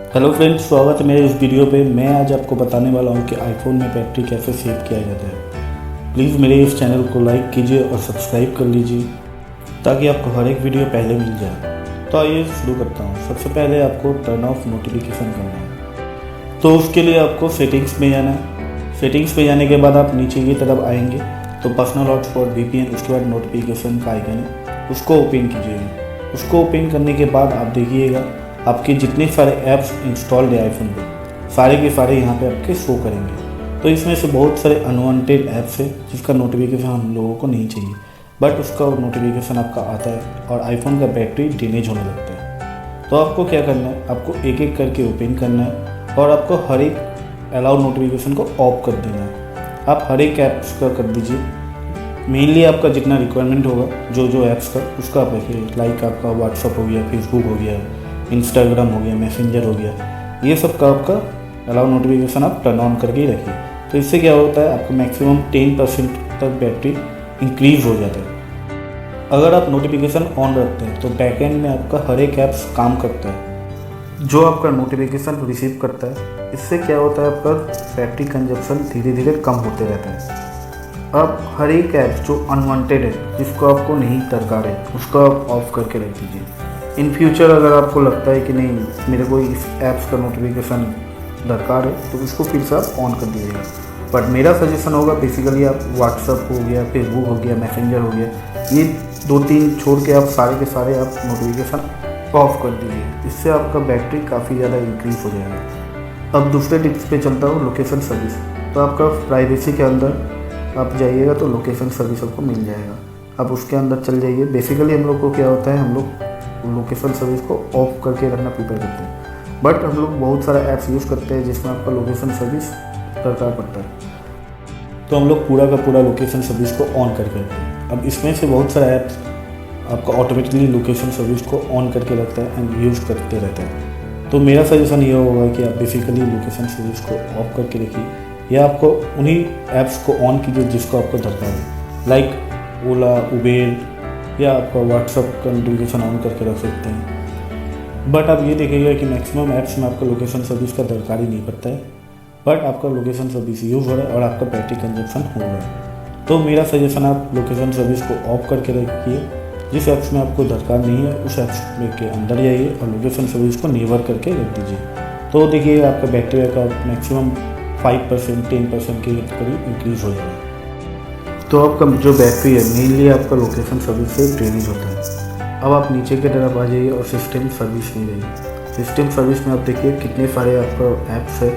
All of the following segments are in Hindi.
हेलो फ्रेंड्स, स्वागत है मेरे इस वीडियो पे। मैं आज आपको बताने वाला हूँ कि आईफोन में बैटरी कैसे सेव किया जाता है। प्लीज़ मेरे इस चैनल को लाइक कीजिए और सब्सक्राइब कर लीजिए ताकि आपको हर एक वीडियो पहले मिल जाए। तो आइए शुरू करता हूँ। सबसे पहले आपको टर्न ऑफ नोटिफिकेशन करना है, तो उसके लिए आपको सेटिंग्स में जाना है। सेटिंग्स में जाने के बाद आप नीचे की तरफ आएंगे तो पर्सनल हॉटस्पॉट, VPN, उसके बाद नोटिफिकेशन का आइकन है, उसको ओपन कीजिएगा। उसको ओपन करने के बाद आप देखिएगा आपके जितने सारे ऐप्स इंस्टॉल्ड है आईफोन पे, सारे के सारे यहाँ पे आपके शो करेंगे। तो इसमें से बहुत सारे अनवांटेड ऐप्स है जिसका नोटिफिकेशन हम लोगों को नहीं चाहिए, बट उसका नोटिफिकेशन आपका आता है और आईफोन का बैटरी डैमेज होने लगता है। तो आपको क्या करना है, आपको एक एक करके ओपन करना है और आपको हर एक अलाउ नोटिफिकेशन को ऑफ कर देना है। आप हर एक ऐप्स का कर दीजिए। मेनली आपका जितना रिक्वायरमेंट होगा जो ऐप्स का, उसका आप रखिए। लाइक आपका व्हाट्सअप हो गया, फेसबुक हो गया, इंस्टाग्राम हो गया, मैसेंजर हो गया, ये सब का आपका अलाउ नोटिफिकेशन आप टर्न ऑन करके ही रखिए। तो इससे क्या होता है, आपका मैक्सिमम 10% तक बैटरी इंक्रीज हो जाता है। अगर आप नोटिफिकेशन ऑन रखते हैं तो बैकएंड में आपका हर एक ऐप्स काम करता है जो आपका नोटिफिकेशन रिसीव करता है। इससे क्या होता है, आपका बैटरी कंजप्शन धीरे धीरे कम होते रहता है। अब हर एक ऐप जो अनवांटेड है, जिसको आपको नहीं दरकार है, उसको आप ऑफ करके रख दीजिए। इन फ्यूचर अगर आपको लगता है कि नहीं मेरे को इस ऐप्स का नोटिफिकेशन दरकार है तो उसको फिर से आप ऑन कर दीजिएगा। बट मेरा सजेशन होगा बेसिकली आप व्हाट्सअप हो गया, फेसबुक हो गया, मैसेंजर हो गया, ये 2-3 छोड़ के आप सारे के सारे आप नोटिफिकेशन ऑफ कर दीजिए। इससे आपका बैटरी काफ़ी ज़्यादा इंक्रीज़ हो जाएगा। अब दूसरे टिप्स पे चलता हूँ, लोकेशन सर्विस। तो आपका प्राइवेसी के अंदर आप जाइएगा तो लोकेशन सर्विस आपको मिल जाएगा। आप उसके अंदर चल जाइए। बेसिकली हम लोग को क्या होता है, हम लोग लोकेशन सर्विस को ऑफ करके रखना प्रीफर करते हैं, बट हम लोग बहुत सारा ऐप्स यूज़ करते हैं जिसमें आपका लोकेशन सर्विस दरकार पड़ता है। तो हम लोग पूरा का पूरा लोकेशन सर्विस को ऑन करके रखते हैं। अब इसमें से बहुत सारा ऐप्स आपका ऑटोमेटिकली लोकेशन सर्विस को ऑन करके रखता है एंड यूज़ करते रहता है। तो मेरा सजेशन ये होगा कि आप बेसिकली लोकेशन सर्विस को ऑफ करके रखिए, या आपको उन्हीं ऐप्स को ऑन कीजिए जिसको आपको दरकार है। लाइक ओला, उबेर, या आपका व्हाट्सअप का नोटिफिकेशन ऑन करके रख सकते हैं। बट आप ये देखिएगा कि मैक्सिमम ऐप्स में आपका लोकेशन सर्विस का दरकार ही नहीं पड़ता है, बट आपका लोकेशन सर्विस यूज़ हो रहा है और आपका बैटरी कंजप्शन हो रहा है। तो मेरा सजेशन, आप लोकेशन सर्विस को ऑफ करके रखिए। जिस ऐप्स में आपको दरकार नहीं है उस ऐप्स में के अंदर जाइए और लोकेशन सर्विस को नेवर करके रख दीजिए। तो देखिए आपका बैटरी बैकअप मैक्सिमम 5%, 10% के करीब इंक्रीज़ हो जाएगा। तो आपका जो बैटरी है मेनली आपका लोकेशन सर्विस से ड्रेनेज होता है। अब आप नीचे की तरफ आ जाइए और सिस्टम सर्विस में जाइए। सिस्टम सर्विस में आप देखिए कितने सारे आपका ऐप्स है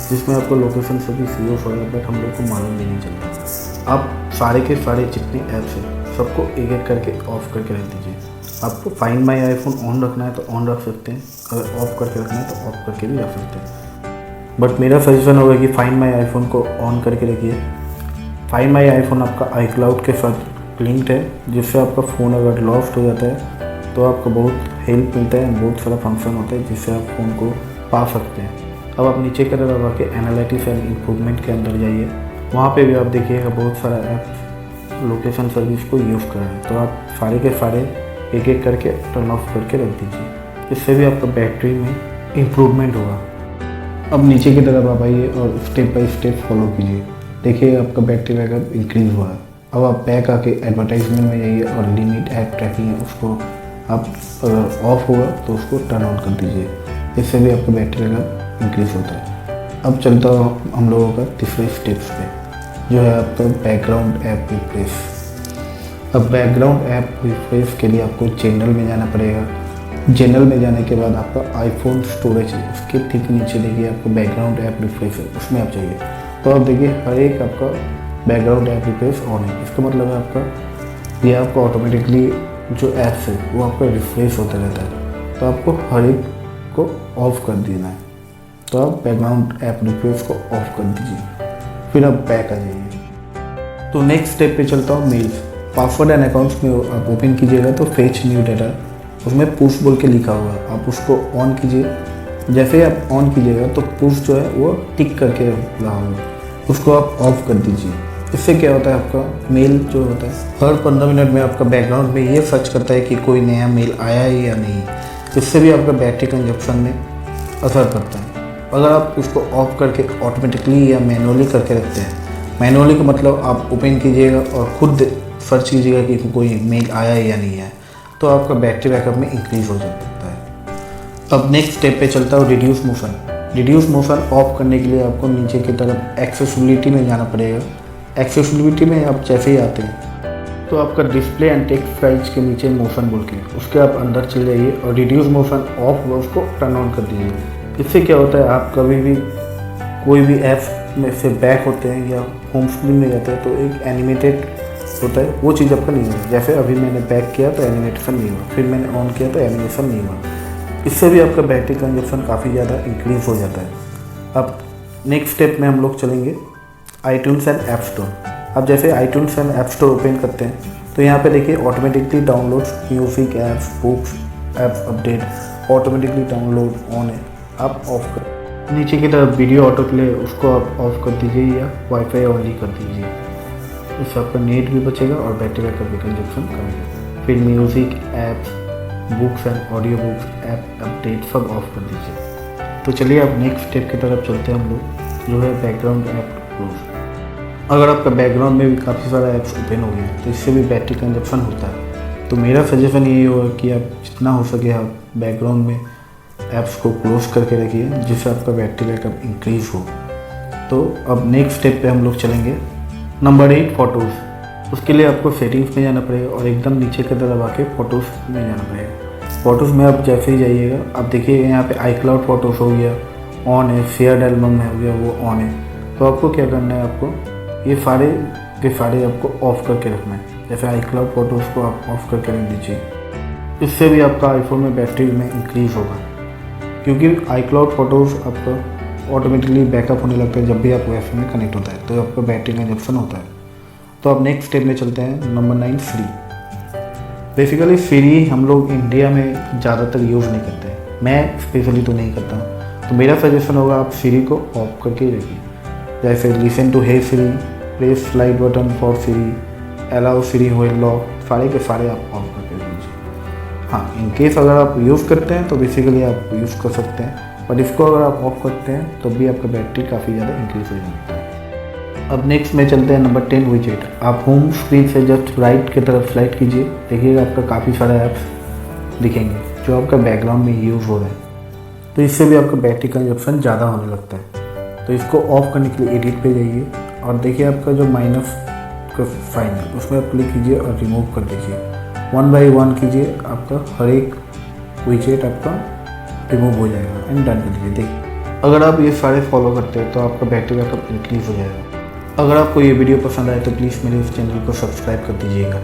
जिसमें आपको लोकेशन सर्विस यूज़ हो रहा है, बट हम लोग को मालूम भी नहीं चलता। आप सारे के सारे जितने ऐप्स हैं सबको एक एक करके ऑफ करके रख दीजिए। आपको फाइंड माई आईफोन ऑन रखना है तो ऑन रख सकते हैं, अगर ऑफ करके रखना है तो ऑफ करके भी रख सकते हैं। बट मेरा सजेशन होगा कि फाइंड माई आईफोन को ऑन करके रखिए। फाइंड माई आईफोन आपका iCloud के साथ लिंक्ड है, जिससे आपका फ़ोन अगर लॉस्ट हो जाता है तो आपको बहुत हेल्प मिलता है, बहुत सारा फंक्शन होता है जिससे आप फ़ोन को पा सकते हैं। अब आप नीचे की तरफ आके एनालिटिक्स एंड इम्प्रूवमेंट के अंदर जाइए। वहाँ पे भी आप देखिएगा बहुत सारा ऐप लोकेशन सर्विस को यूज़ कर रहे हैं। तो आप सारे के सारे एक एक करके टर्न ऑफ करके रख दीजिए। इससे भी आपका बैटरी में इम्प्रूवमेंट होगा। अब नीचे की तरफ आप आइए और स्टेप बाय स्टेप फॉलो कीजिए। देखिए आपका बैटरी बैकअप इंक्रीज़ हुआ है। अब आप बैक आके एडवर्टाइजमेंट में जाइए और लिमिट ऐप ट्रैकिंग है उसको आप अगर ऑफ होगा तो उसको टर्न ऑन कर दीजिए। इससे भी आपका बैटरी बैकअप इंक्रीज़ होता है। अब चलता हूँ हम लोगों का तीसरे स्टेप्स पे, जो है आपका बैकग्राउंड ऐप रिफ्रेश। अब बैकग्राउंड ऐप रिफ्रेश के लिए आपको जनरल में जाना पड़ेगा। जनरल में जाने के बाद आपका आईफोन स्टोरेज है, उसके ठीक नीचे देखिए आपको बैकग्राउंड ऐप रिफ्रेश है, उसमें आप चाहिए। तो आप देखिए हर एक आपका बैकग्राउंड ऐप रिफ्रेश ऑन है। इसका मतलब है आपका ये आपका ऑटोमेटिकली जो ऐप्स है वो आपका रिफ्रेश होता रहता है। तो आपको हर एक को ऑफ कर देना है। तो आप बैकग्राउंड ऐप रिफ्रेश को ऑफ कर दीजिए, फिर आप बैक आ जाइए। तो नेक्स्ट स्टेप पे चलता हूँ, मेल्स। पासवर्ड एंड अकाउंट्स में आप ओपन कीजिएगा तो फेच न्यू डाटा, उसमें पुश बोल के लिखा हुआ है, आप उसको ऑन कीजिए। जैसे ही आप ऑन कीजिएगा तो पुश जो है वो टिक करके रहा होगा, उसको आप ऑफ कर दीजिए। इससे क्या होता है, आपका मेल जो होता है हर 15 मिनट में आपका बैकग्राउंड में ये सर्च करता है कि कोई नया मेल आया है या नहीं। इससे भी आपका बैटरी कंजप्शन में असर करता है। अगर आप इसको ऑफ करके ऑटोमेटिकली या मैनुअली करके रखते हैं, मैनुअली का मतलब आप ओपन कीजिएगा और खुद सर्च कीजिएगा कि कोई मेल आया है या नहीं है, तो आपका बैटरी बैकअप में इंक्रीज़ हो सकता है। अब नेक्स्ट स्टेप पे चलता है reduce motion. Reduce motion of करने के लिए आपको नीचे की तरफ एक्सेसिबिलिटी में जाना पड़ेगा। एक्सेसिबिलिटी में आप जैसे ही आते हैं तो आपका डिस्प्ले एंड टेक्स्ट फाइल्स के नीचे मोशन बोल के उसके आप अंदर चले जाइए और रिड्यूस मोशन ऑफ हुआ उसको टर्न ऑन कर दीजिए। इससे क्या होता है, आप कभी भी कोई भी ऐप में से बैक होते हैं या होम स्क्रीन में जाते हैं तो एक एनिमेटेड होता है, वो चीज़ आपका नहीं होगी। जैसे अभी मैंने बैक किया तो एनिमेशन नहीं हुआ, फिर मैंने ऑन किया तो एनिमेशन नहीं हुआ। इससे भी आपका बैटरी कंजप्शन काफ़ी ज़्यादा इंक्रीज़ हो जाता है। अब नेक्स्ट स्टेप में हम लोग चलेंगे iTunes एंड ऐप स्टोर। अब जैसे iTunes and app store open करते हैं तो यहाँ पे देखिए automatically downloads, music, apps, books, apps update automatically download on है, आप ऑफ कर। नीचे की तरफ वीडियो ऑटो प्ले उसको आप ऑफ कर दीजिए या वाईफाई ऑनली कर दीजिए, इससे आपका नेट भी बचेगा और बैटरी बैकअप भी कंजप्शन कम होगा। फिर music, apps, books and audio books, app update सब ऑफ कर दीजिए। तो चलिए अब नेक्स्ट स्टेप की तरफ चलते हैं हम लोग, जो है बैकग्राउंड ऐप क्लोज। अगर आपका बैकग्राउंड में भी काफ़ी सारा ऐप्स ओपन हो गया तो इससे भी बैटरी कंजप्शन होता है। तो मेरा सजेशन यही होगा कि आप जितना हो सके आप बैकग्राउंड में ऐप्स को क्लोज करके रखिए, जिससे आपका बैटरी बैकअप इंक्रीज़ हो। तो अब नेक्स्ट स्टेप पे हम लोग चलेंगे, नंबर 8 फ़ोटोज़। उसके लिए आपको सेटिंग्स में जाना पड़ेगा और एकदम नीचे की तरफ आके फ़ोटोज़ में जाना पड़ेगा। फ़ोटोज़ में आप जैसे ही जाइएगा, आप देखिए यहाँ पे iCloud फ़ोटोज़ हो गया ऑन है, शेयर्ड एल्बम में हो गया वो ऑन है। तो आपको क्या करना है, आपको ये सारे के सारे आपको ऑफ़ करके रखना है। जैसे iCloud फ़ोटोज़ को आप ऑफ़ करके रख दीजिए, इससे भी आपका आईफोन में बैटरी में इंक्रीज़ होगा, क्योंकि iCloud फ़ोटोज़ आपका ऑटोमेटिकली बैकअप होने लगता है जब भी आप वाईफाई में कनेक्ट होता है, तो आपका बैटरी कंजप्शन होता है। तो अब नेक्स्ट स्टेप में चलते हैं, नंबर 9 फ्री। बेसिकली फ्री हम लोग इंडिया में ज़्यादातर यूज़ नहीं करते हैं, मैं स्पेशली तो नहीं करता हूँ। तो मेरा सजेशन होगा आप फ्री को ऑफ करके ही रखिए। जैसे listen to hey free, press slide button for free, allow free while lock, सारे के सारे आप ऑफ करके दीजिए। हाँ, इन केस अगर आप यूज़ करते हैं तो बेसिकली आप यूज़ कर सकते हैं, पर इसको अगर आप ऑफ करते हैं तो भी आपका बैटरी काफ़ी ज़्यादा इंक्रीज़ हो जाता है। अब नेक्स्ट में चलते हैं नंबर 10 विजेट। आप होम स्क्रीन से जस्ट राइट की तरफ स्लाइड कीजिए, देखिएगा आपका काफ़ी सारे ऐप्स दिखेंगे जो आपका बैकग्राउंड में यूज़ हो रहा है। तो इससे भी आपका बैटरी कंजप्शन ज़्यादा होने लगता है। तो इसको ऑफ करने के लिए एडिट पे जाइए और देखिए आपका जो माइनस का साइन है उसमें आप क्लिक कीजिए और रिमूव कर दीजिए। 1 by 1 कीजिए, आपका हर एक विजेट आपका रिमूव हो जाएगा एंड डन कर दीजिए। देखिए अगर आप ये सारे फॉलो करते हैं तो आपका बैटरी बैकअप इंक्रीज़ हो जाएगा। अगर आपको ये वीडियो पसंद आए तो प्लीज़ मेरे इस चैनल को सब्सक्राइब कर दीजिएगा।